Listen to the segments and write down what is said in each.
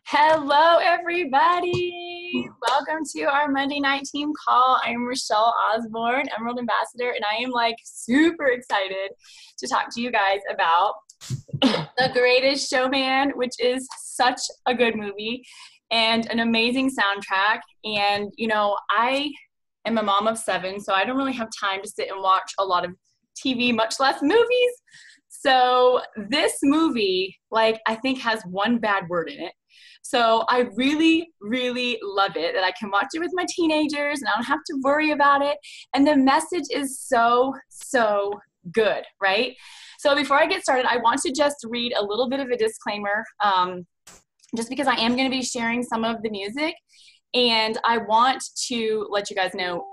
Hello, everybody. Welcome to our Monday night team call. I'm Rochelle Osborne, Emerald Ambassador, and I am super excited to talk to you guys about The Greatest Showman, which is such a good movie and an amazing soundtrack. And, I am a mom of 7, so I don't really have time to sit and watch a lot of TV, much less movies. So this movie, I think has one bad word in it. So I really, really love it that I can watch it with my teenagers and I don't have to worry about it. And the message is so, so good, right? So before I get started, I want to just read a little bit of a disclaimer, just because I am going to be sharing some of the music. And I want to let you guys know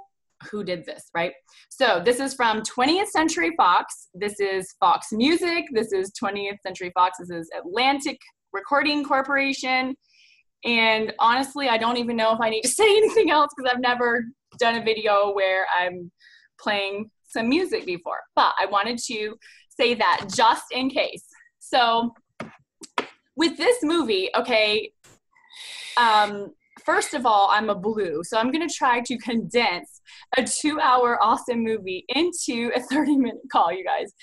who did this, right? So this is from 20th Century Fox. This is Fox Music. This is 20th Century Fox. This is Atlantic Recording Corporation. And honestly, I don't even know if I need to say anything else because I've never done a video where I'm playing some music before. But I wanted to say that just in case. So with this movie, okay, first of all, I'm a blue, so I'm going to try to condense a 2-hour awesome movie into a 30-minute call, you guys.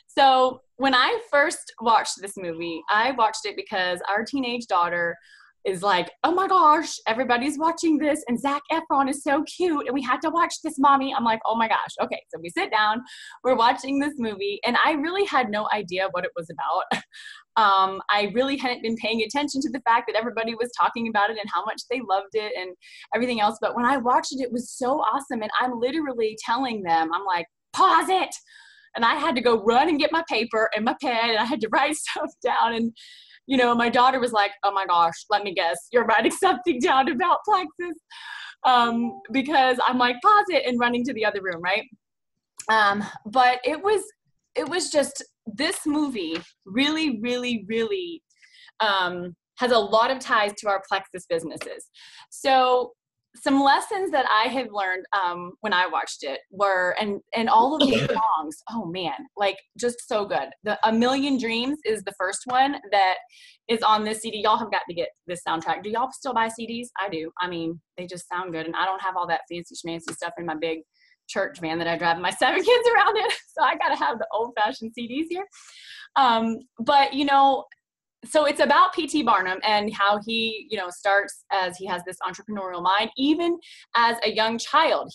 So when I first watched this movie, I watched it because our teenage daughter is like, oh my gosh, everybody's watching this, and Zac Efron is so cute, and we had to watch this, Mommy. I'm like, oh my gosh. Okay, so we sit down, we're watching this movie, and I really had no idea what it was about. I really hadn't been paying attention to the fact that everybody was talking about it and how much they loved it and everything else. But when I watched it, it was so awesome. And I'm literally telling them, I'm like, pause it. And I had to go run and get my paper and my pen, and I had to write stuff down. And, my daughter was like, oh my gosh, let me guess, you're writing something down about Plexus. Because I'm like, pause it, and running to the other room, right? But it was just, this movie really, really, really has a lot of ties to our Plexus businesses. So some lessons that I have learned when I watched it were, and all of the songs, oh man, just so good. A Million Dreams is the first one that is on this CD. Y'all have got to get this soundtrack. Do y'all still buy CDs? I do. I mean, they just sound good. And I don't have all that fancy schmancy stuff in my big church van that I drive my 7 kids around in. So I got to have the old fashioned CDs here. But, so it's about P.T. Barnum and how he, starts as he has this entrepreneurial mind, even as a young child.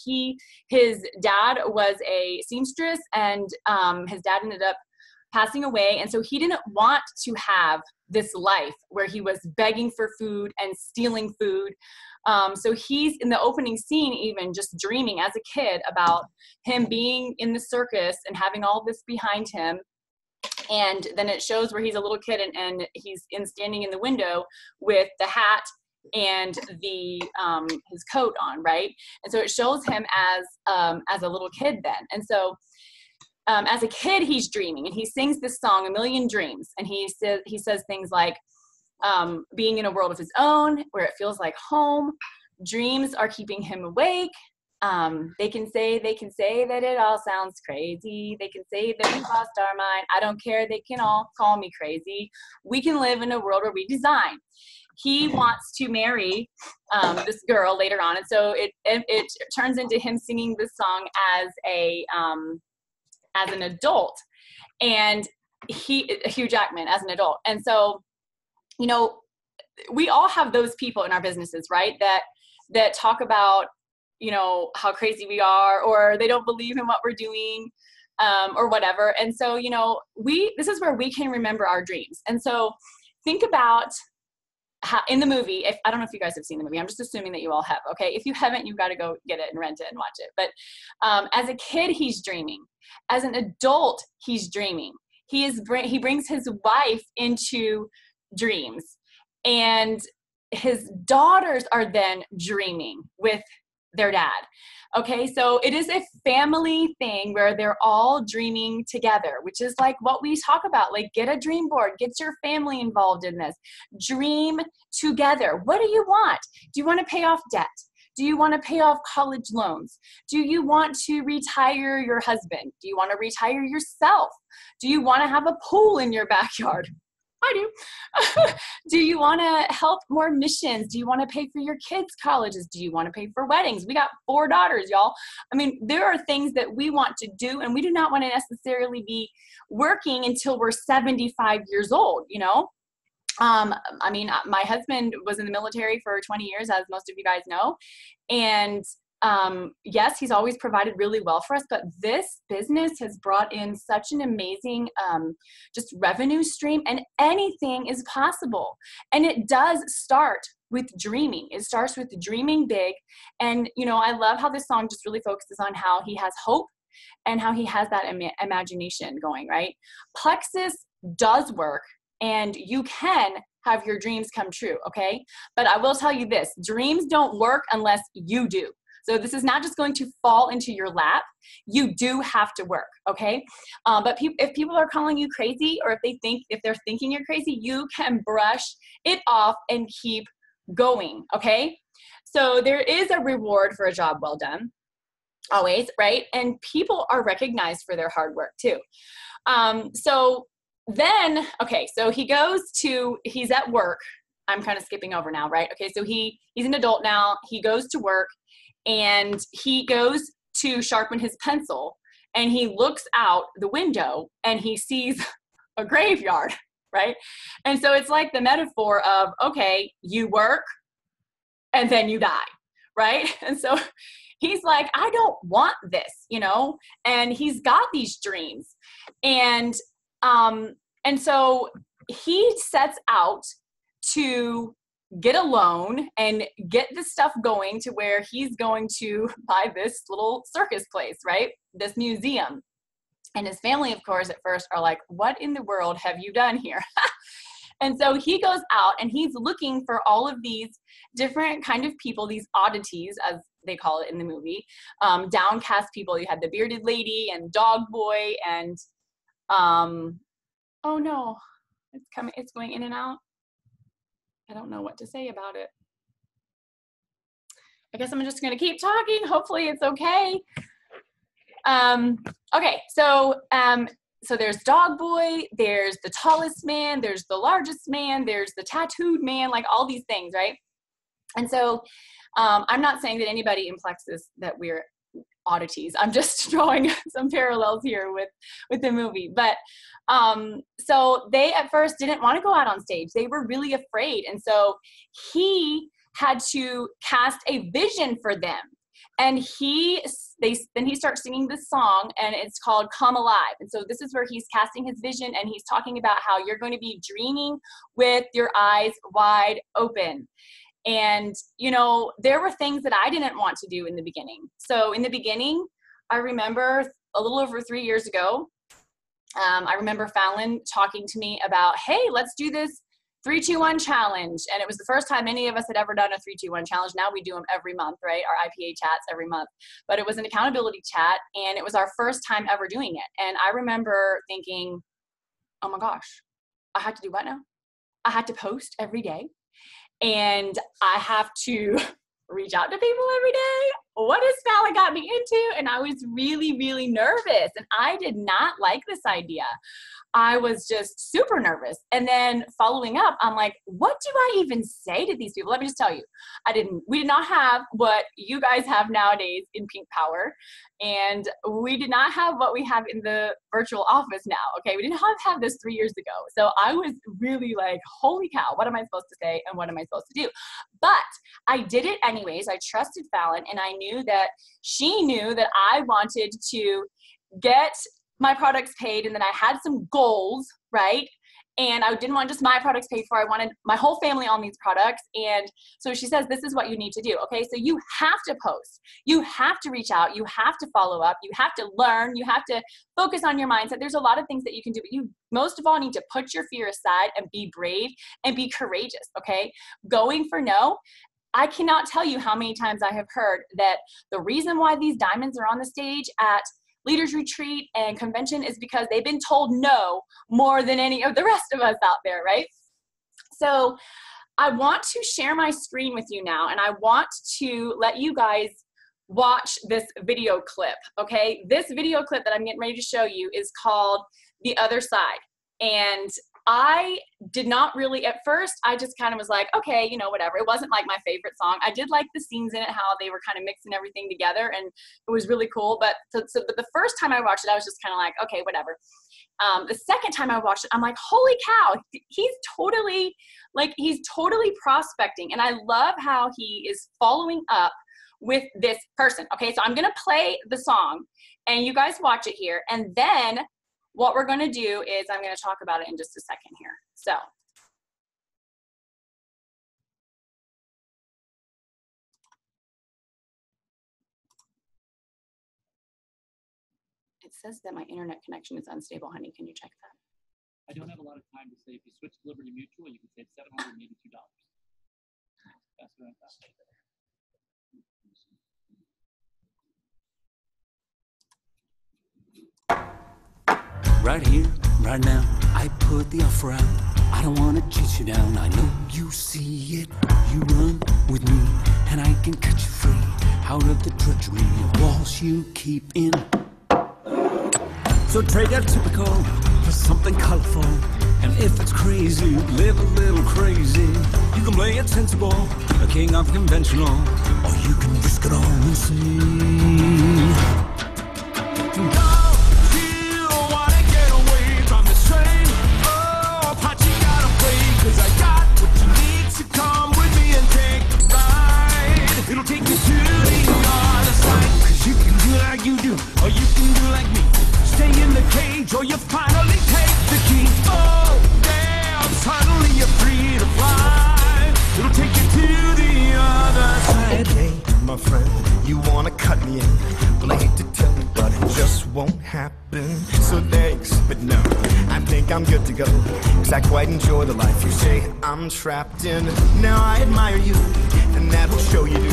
His dad was a seamstress, and his dad ended up passing away. And so he didn't want to have this life where he was begging for food and stealing food. So he's in the opening scene, even just dreaming as a kid about him being in the circus and having all this behind him. And then it shows where he's a little kid and he's standing in the window with the hat and the his coat on, right? And so it shows him as a little kid then. And so as a kid, he's dreaming, and he sings this song, A Million Dreams, and he says things like, being in a world of his own where it feels like home. Dreams are keeping him awake. They can say that it all sounds crazy. They can say that we lost our mind. I don't care. They can all call me crazy. We can live in a world where we design. He wants to marry this girl later on, and so it turns into him singing this song as an adult, and Hugh Jackman as an adult. And so, we all have those people in our businesses, right? That talk about, how crazy we are, or they don't believe in what we're doing, or whatever. And so, this is where we can remember our dreams. And so think about how in the movie, I don't know if you guys have seen the movie, I'm just assuming that you all have. Okay. If you haven't, you've got to go get it and rent it and watch it. But, as a kid, he's dreaming. As an adult, he's dreaming. He brings his wife into dreams, and his daughters are then dreaming with their dad. Okay, so it is a family thing where they're all dreaming together, which is like what we talk about, get a dream board, get your family involved in this, dream together. What do you want? Do you want to pay off debt? Do you want to pay off college loans? Do you want to retire your husband? Do you want to retire yourself? Do you want to have a pool in your backyard? I do. Do you want to help more missions? Do you want to pay for your kids' colleges? Do you want to pay for weddings? We got 4 daughters, y'all. I mean, there are things that we want to do, and we do not want to necessarily be working until we're 75 years old, you know? I mean, my husband was in the military for 20 years, as most of you guys know. And yes, he's always provided really well for us, but this business has brought in such an amazing just revenue stream, and anything is possible. And it does start with dreaming. It starts with dreaming big. And, you know, I love how this song just really focuses on how he has hope and how he has that imagination going, right? Plexus does work, and you can have your dreams come true, okay? But I will tell you this, dreams don't work unless you do. So this is not just going to fall into your lap. You do have to work, okay? But if people are calling you crazy, or if they're thinking you're crazy, you can brush it off and keep going, okay? So there is a reward for a job well done, always, right? And people are recognized for their hard work too. So he's at work. I'm kind of skipping over now, right? Okay, so he's an adult now. He goes to work, and he goes to sharpen his pencil, and he looks out the window and he sees a graveyard, right? And so it's like the metaphor of, okay, you work and then you die, right? And so he's like, I don't want this, you know? And he's got these dreams. And so he sets out to get a loan and get this stuff going to where he's going to buy this little circus place, right? This museum. And his family, of course, at first are like, what in the world have you done here? And so he goes out and he's looking for all of these different kind of people, these oddities, as they call it in the movie, downcast people. You had the bearded lady and dog boy and, oh no, it's going in and out. I don't know what to say about it. I guess I'm just going to keep talking. Hopefully it's okay. Okay, so there's Dog Boy, there's the tallest man, there's the largest man, there's the tattooed man, like all these things, right? And so I'm not saying that anybody in Plexus that we're oddities. I'm just drawing some parallels here with the movie. But so they at first didn't want to go out on stage. They were really afraid. And so he had to cast a vision for them. And then he starts singing this song, and it's called Come Alive. And so this is where he's casting his vision, and he's talking about how you're going to be dreaming with your eyes wide open. And, you know, there were things that I didn't want to do in the beginning. So in the beginning, I remember a little over 3 years ago, I remember Fallon talking to me about, hey, let's do this 3-2-1 challenge. And it was the first time any of us had ever done a 3-2-1 challenge. Now we do them every month, right? Our IPA chats every month. But it was an accountability chat, and it was our first time ever doing it. And I remember thinking, oh my gosh, I had to do what now? I had to post every day. And I have to reach out to people every day. What has Fallon got me into? And I was really, really nervous. And I did not like this idea. I was just super nervous. And then following up, I'm like, what do I even say to these people? Let me just tell you, we did not have what you guys have nowadays in Pink Power. And we did not have what we have in the virtual office now. Okay. We didn't have this 3 years ago. So I was really like, holy cow, what am I supposed to say? And what am I supposed to do? But I did it anyways. I trusted Fallon, and I knew that she knew that I wanted to get my products paid, and then I had some goals, right? And I didn't want just my products paid for. I wanted my whole family on these products. And so she says, this is what you need to do. Okay. So you have to post, you have to reach out, you have to follow up, you have to learn, you have to focus on your mindset. There's a lot of things that you can do, but you most of all need to put your fear aside and be brave and be courageous. Okay. Going for no. I cannot tell you how many times I have heard that the reason why these diamonds are on the stage at Leaders Retreat and convention is because they've been told no more than any of the rest of us out there, right? So I want to share my screen with you now, and I want to let you guys watch this video clip, okay? This video clip that I'm getting ready to show you is called The Other Side. And I did not really, at first, I just kind of was like, okay, you know, whatever. It wasn't like my favorite song. I did like the scenes in it, how they were kind of mixing everything together, and it was really cool. But but the first time I watched it, I was just kind of like, okay, whatever. The second time I watched it, I'm like, holy cow, he's totally prospecting. And I love how he is following up with this person. Okay, so I'm going to play the song and you guys watch it here. And then what we're going to do is I'm going to talk about it in just a second here. So. It says that my internet connection is unstable, honey. Can you check that? I don't have a lot of time to say. If you switch to Liberty Mutual, you can save $782. That's what I thought. Right here, right now, I put the offer out. I don't want to chase you down. I know you see it. You run with me, and I can cut you free out of the drudgery of walls you keep in. So trade that typical for something colorful. And if it's crazy, live a little crazy. You can play it sensible, a king of conventional, or you can risk it all and sing. It'll take you to the other side. 'Cause you can do like you do, or you can do like me. Stay in the cage, or you finally take the key. Oh, damn, suddenly you're free to fly. It'll take you to the other side. Hey, my friend, you wanna cut me in? Well, I hate to tell you, but it just won't happen. So thanks, but no, I think I'm good to go. 'Cause I quite enjoy the life you say I'm trapped in. Now I admire you, and that'll show you do.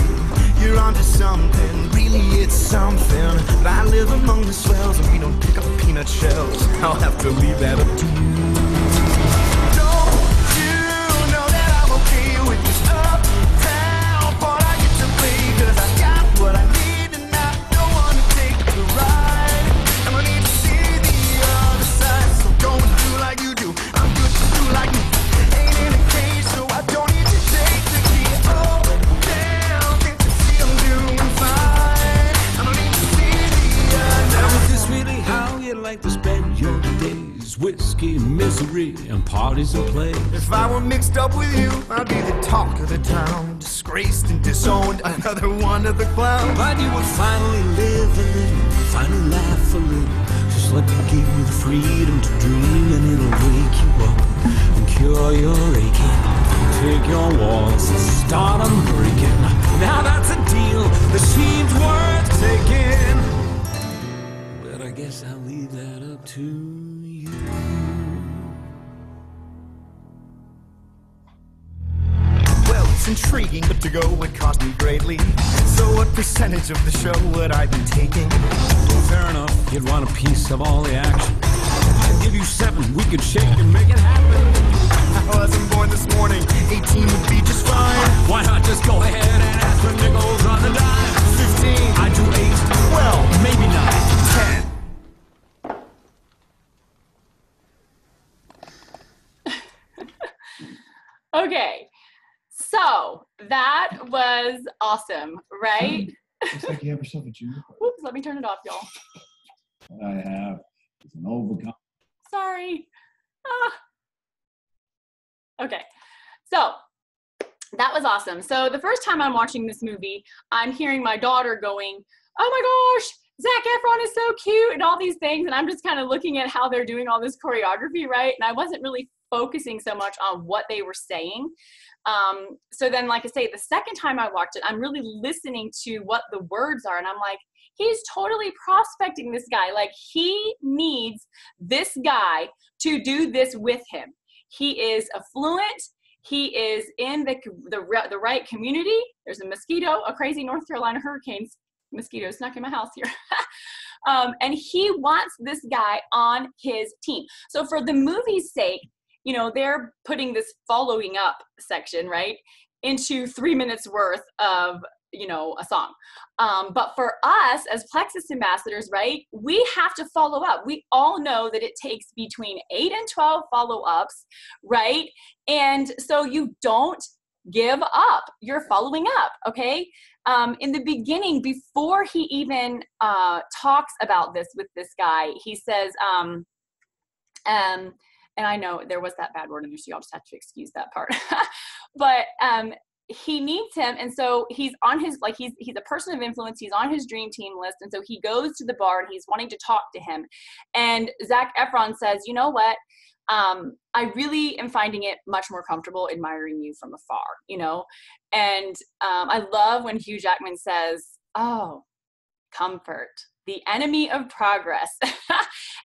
You're onto something, really it's something. But I live among the swells, and we don't pick up peanut shells. I'll have to leave that up to you. Don't you know that I'm okay with this uptown part I get to play? 'Cause I got what I need, and I don't want to take the ride. I'm gonna need to see the other side. So don't do like you do, I'm good to do like me. Ain't in a cage, so I don't need to take the key. Oh, damn, can't you see I'm doing fine? I'm gonna need to see the other Now side. is this really how you like to spend your days? Whiskey, misery, and parties and play. If I were mixed up with you, I'd be the talk of the town. Disgraced and disowned, another one of the clowns. But you would finally live a little, finally laugh a little. Just let me give you the freedom to dream, and it'll wake you up and cure your aching. Take your walls and start them breaking. Now that's a deal that seems worth taking. But I guess I'll leave that up to you. Well, it's intriguing, but to go would cost me greatly. So what percentage of the show would I be taking? Fair enough, you'd want a piece of all the action. I'd give you 7, we could shake and make it happen. I wasn't born this morning, 18 would be just fine. Why not just go ahead and ask for nickels on the dime? 15, I do 8, well, maybe 9. 10. Okay, so that was awesome, right? Looks like you have yourself a junior card. Whoops, let me turn it off, y'all. What I have is an overcome. Sorry. Okay, so that was awesome. So the first time I'm watching this movie, I'm hearing my daughter going, oh my gosh, Zac Efron is so cute and all these things. And I'm just kind of looking at how they're doing all this choreography, right? And I wasn't really focusing so much on what they were saying. So then, like I say, the second time I watched it, I'm really listening to what the words are. And I'm like, he's totally prospecting this guy. Like, he needs this guy to do this with him. He is affluent. He is in the right community. There's a mosquito, a crazy North Carolina hurricane mosquito snuck in my house here. And he wants this guy on his team. So for the movie's sake, you know, they're putting this following up section, right, into 3 minutes worth of you know, a song. But for us as Plexus ambassadors, right, we have to follow up. We all know that it takes between 8 and 12 follow-ups, right? And so you don't give up. You're following up, okay? In the beginning, before he even talks about this with this guy, he says, and I know there was that bad word in there, so y'all just have to excuse that part. But he meets him, and so he's on his, like, he's a person of influence. He's on his dream team list, and so he goes to the bar, and he's wanting to talk to him. And Zac Efron says, you know what? I really am finding it much more comfortable admiring you from afar, you know? And I love when Hugh Jackman says, oh, comfort, the enemy of progress.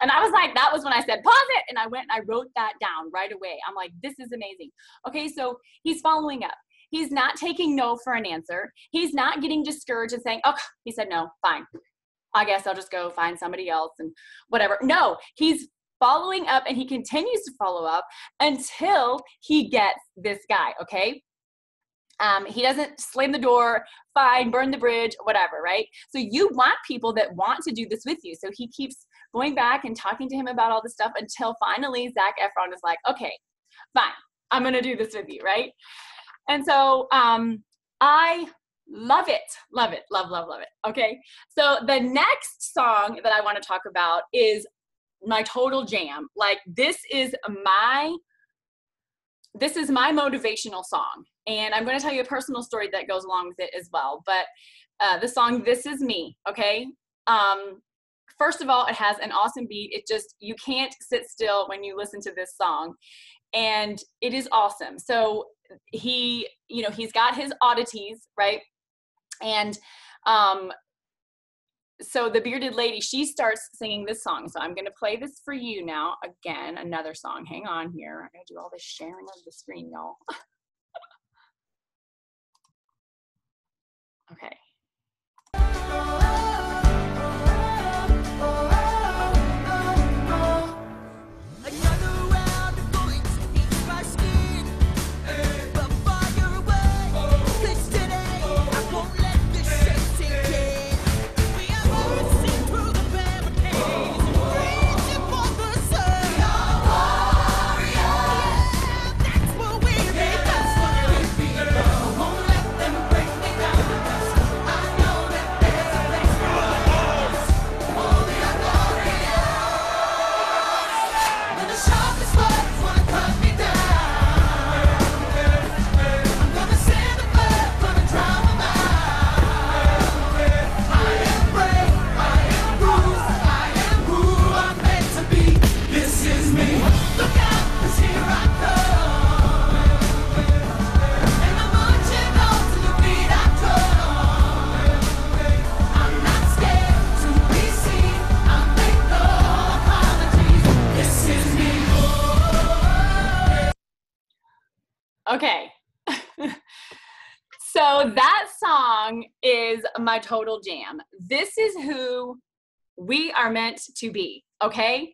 And I was like, that was when I said, pause it. And I went and I wrote that down right away. I'm like, this is amazing. Okay, so he's following up. He's not taking no for an answer. He's not getting discouraged and saying, oh, he said no, fine. I guess I'll just go find somebody else and whatever. No, he's following up, and he continues to follow up until he gets this guy, okay? He doesn't slam the door, fine, burn the bridge, whatever, right? So you want people that want to do this with you. So he keeps going back and talking to him about all this stuff until finally Zac Efron is like, okay, fine, I'm going to do this with you, right? And so I love it, love it, love, love, love it, okay? So the next song that I want to talk about is my total jam. Like, this is my motivational song. And I'm going to tell you a personal story that goes along with it as well. But the song, This Is Me, okay? First of all, it has an awesome beat. It just, you can't sit still when you listen to this song. And it is awesome. So he, you know, he's got his oddities, right? And so the bearded lady, she starts singing this song. So I'm going to play this for you now. Again, another song. Hang on here. I'm going to do all this sharing of the screen, y'all. Okay. Okay. So that song is my total jam. This is who we are meant to be, okay?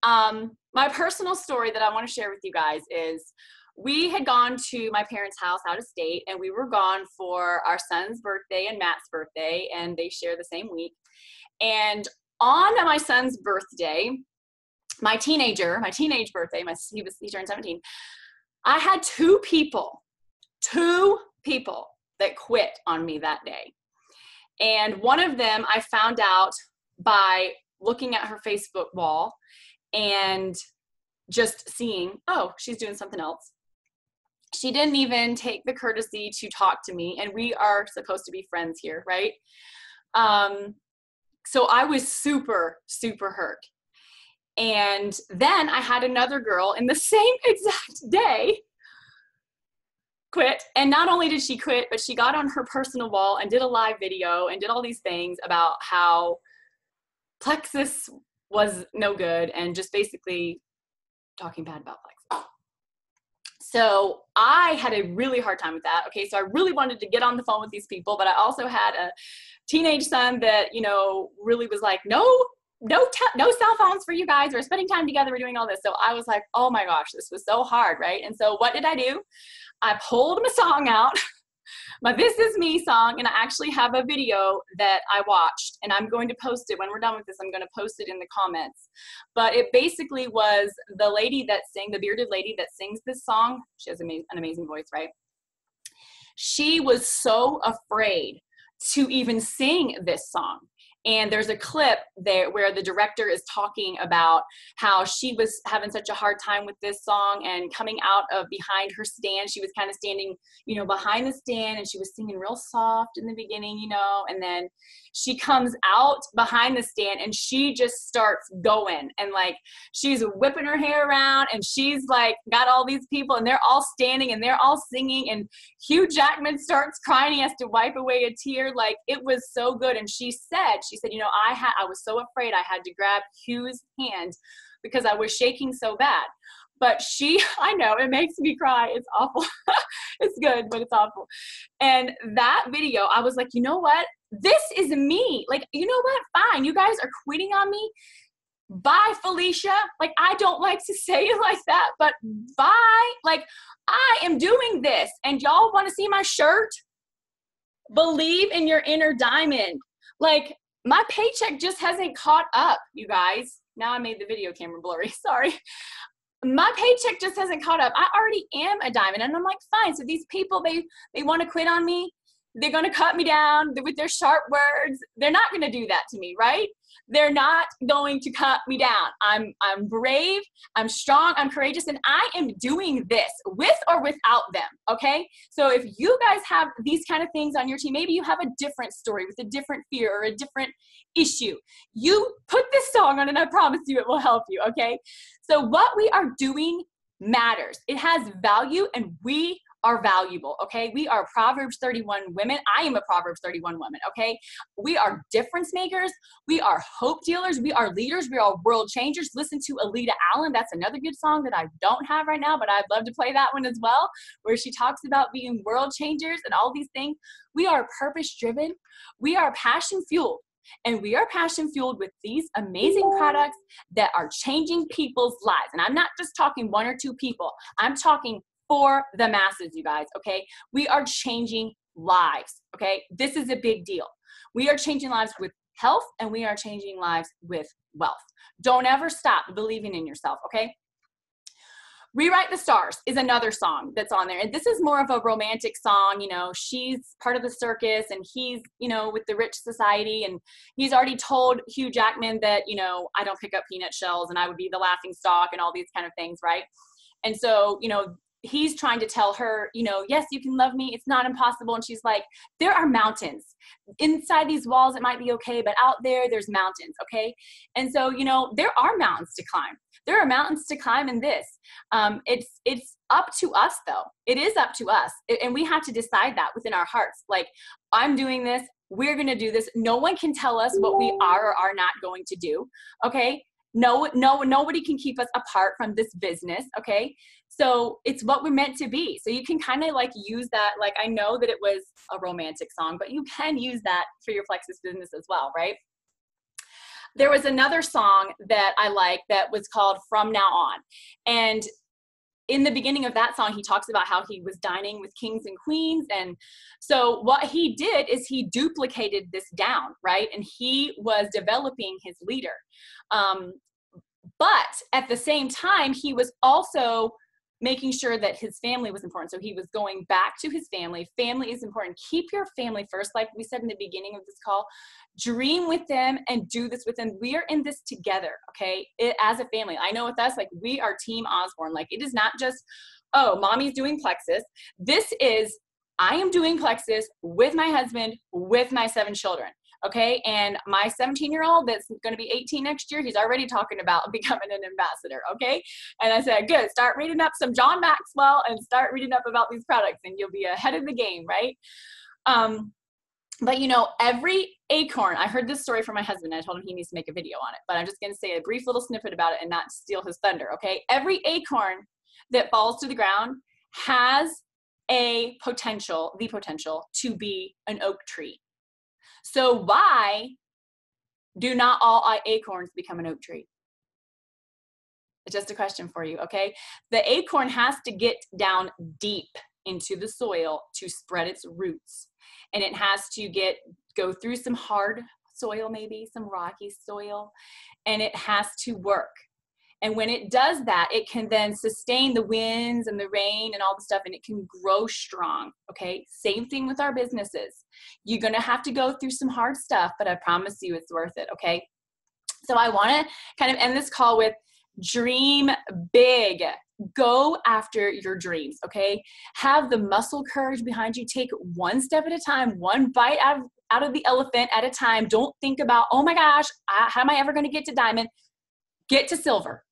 My personal story that I want to share with you guys is we had gone to my parents' house out of state, and we were gone for our son's birthday and Matt's birthday, and they share the same week. And on my son's birthday, my teenage birthday, he turned 17, I had two people that quit on me that day. And one of them I found out by looking at her Facebook wall and just seeing, oh, she's doing something else. She didn't even take the courtesy to talk to me, and we are supposed to be friends here, right? So I was super, super hurt. And then I had another girl in the same exact day quit. And not only did she quit, but she got on her personal wall and did a live video and did all these things about how Plexus was no good and just basically talking bad about Plexus. So I had a really hard time with that. Okay, so I really wanted to get on the phone with these people, but I also had a teenage son that, you know, really was like, no cell phones for you guys. We're spending time together. We're doing all this. So I was like, oh my gosh, this was so hard, right? And so what did I do? I pulled my song out. my This Is Me song, and I actually have a video that I watched, and I'm going to post it when we're done with this. I'm going to post it in the comments. But it basically was the lady that the bearded lady that sings this song. She has an amazing voice, right? She was so afraid to even sing this song. And there's a clip there where the director is talking about how she was having such a hard time with this song, and coming out of behind her stand. She was kind of standing, you know, behind the stand, and she was singing real soft in the beginning, you know, and then she comes out behind the stand and she just starts going, and like she's whipping her hair around, and she's like got all these people, and they're all standing and they're all singing, and Hugh Jackman starts crying. He has to wipe away a tear. Like, it was so good. And she said, you know, I was so afraid I had to grab Hugh's hand because I was shaking so bad. But I know it makes me cry. It's awful. It's good, but it's awful. And that video, I was like, you know what? This is me. Like, you know what? Fine. You guys are quitting on me. Bye, Felicia. Like, I don't like to say it like that, but bye. Like, I am doing this, and y'all want to see my shirt? Believe in your inner diamond. Like, my paycheck just hasn't caught up, you guys. Now I made the video camera blurry. Sorry. My paycheck just hasn't caught up. I already am a diamond. And I'm like, fine. So these people, they want to quit on me. They're going to cut me down with their sharp words. They're not going to do that to me, right? They're not going to cut me down. I'm brave, I'm strong, I'm courageous, and I am doing this with or without them, okay? So if you guys have these kind of things on your team, maybe you have a different story with a different fear or a different issue, you put this song on and I promise you it will help you, okay? So what we are doing matters. It has value, and we are valuable, okay? We are Proverbs 31 women. I am a Proverbs 31 woman, okay? We are difference makers. We are hope dealers. We are leaders. We are world changers. Listen to Alita Allen. That's another good song that I don't have right now, but I'd love to play that one as well, where she talks about being world changers and all these things. We are purpose driven. We are passion fueled. And we are passion fueled with these amazing products that are changing people's lives. And I'm not just talking one or two people. I'm talking for the masses, you guys, okay? We are changing lives, okay? This is a big deal. We are changing lives with health, and we are changing lives with wealth. Don't ever stop believing in yourself, okay? Rewrite the Stars is another song that's on there. And this is more of a romantic song. You know, she's part of the circus, and he's, you know, with the rich society, and he's already told Hugh Jackman that, you know, I don't pick up peanut shells and I would be the laughing stock and all these kind of things, right? And so, you know, he's trying to tell her, you know, yes, you can love me. It's not impossible. And she's like, there are mountains. Inside these walls, it might be okay, but out there, there's mountains, okay? And so, you know, there are mountains to climb. There are mountains to climb in this. It's up to us, though. It is up to us. And we have to decide that within our hearts. Like, I'm doing this. We're going to do this. No one can tell us what we are or are not going to do, okay? No, nobody can keep us apart from this business, okay? So it's what we're meant to be. So you can kind of like use that. Like, I know that it was a romantic song, but you can use that for your Plexus business as well, right? There was another song that I like that was called From Now On. And in the beginning of that song, he talks about how he was dining with kings and queens. And so what he did is he duplicated this down, right? And he was developing his leader. But at the same time, he was also making sure that his family was important. So he was going back to his family. Family is important. Keep your family first. Like we said in the beginning of this call, dream with them and do this with them. We are in this together, okay? As a family. I know with us, like, we are Team Osborne. Like, it is not just, oh, mommy's doing Plexus. This is, I am doing Plexus with my husband, with my 7 children. Okay, and my 17-year-old that's going to be 18 next year, he's already talking about becoming an ambassador, okay? And I said, good, start reading up some John Maxwell and start reading up about these products, and you'll be ahead of the game, right? But, you know, every acorn, I heard this story from my husband. I told him he needs to make a video on it, but I'm just going to say a brief little snippet about it and not steal his thunder, okay? Every acorn that falls to the ground has the potential to be an oak tree. So why do not all acorns become an oak tree? It's just a question for you, okay? The acorn has to get down deep into the soil to spread its roots. And it has to go through some hard soil, maybe some rocky soil, and it has to work. And when it does that, it can then sustain the winds and the rain and all the stuff, and it can grow strong, okay? Same thing with our businesses. You're gonna have to go through some hard stuff, but I promise you it's worth it, okay? So I wanna kind of end this call with dream big. Go after your dreams, okay? Have the muscle courage behind you. Take one step at a time, one bite out of the elephant at a time. Don't think about, oh my gosh, how am I ever gonna get to diamond? Get to silver.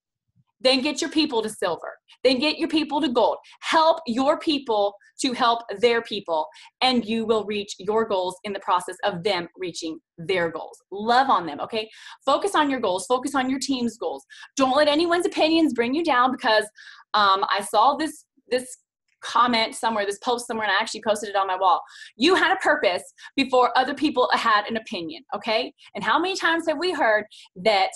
Then get your people to silver. Then get your people to gold. Help your people to help their people, and you will reach your goals in the process of them reaching their goals. Love on them, okay? Focus on your goals. Focus on your team's goals. Don't let anyone's opinions bring you down, because I saw this comment somewhere, this post somewhere, and I actually posted it on my wall. You had a purpose before other people had an opinion, okay? And how many times have we heard that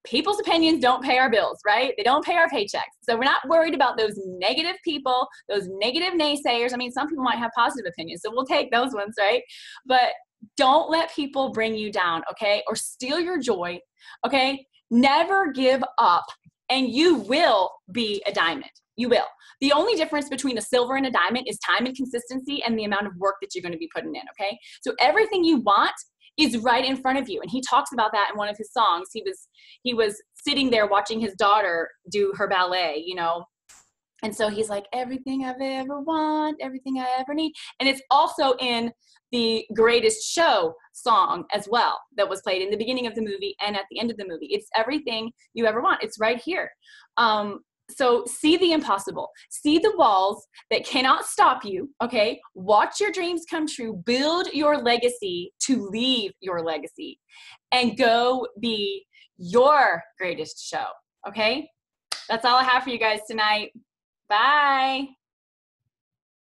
people's opinions don't pay our bills, right? They don't pay our paychecks. So we're not worried about those negative people, those negative naysayers. I mean, some people might have positive opinions, so we'll take those ones, right? But don't let people bring you down, okay? Or steal your joy, okay? Never give up, and you will be a diamond. You will. The only difference between a silver and a diamond is time and consistency and the amount of work that you're going to be putting in, okay? So everything you want is right in front of you. And he talks about that in one of his songs. He was sitting there watching his daughter do her ballet, you know, and so he's like, everything I've ever want, everything I ever need. And it's also in the Greatest Show song as well, that was played in the beginning of the movie and at the end of the movie. It's everything you ever want. It's right here. So see the impossible. See the walls that cannot stop you, okay? Watch your dreams come true. Build your legacy to leave your legacy. And go be your greatest show, okay? That's all I have for you guys tonight. Bye.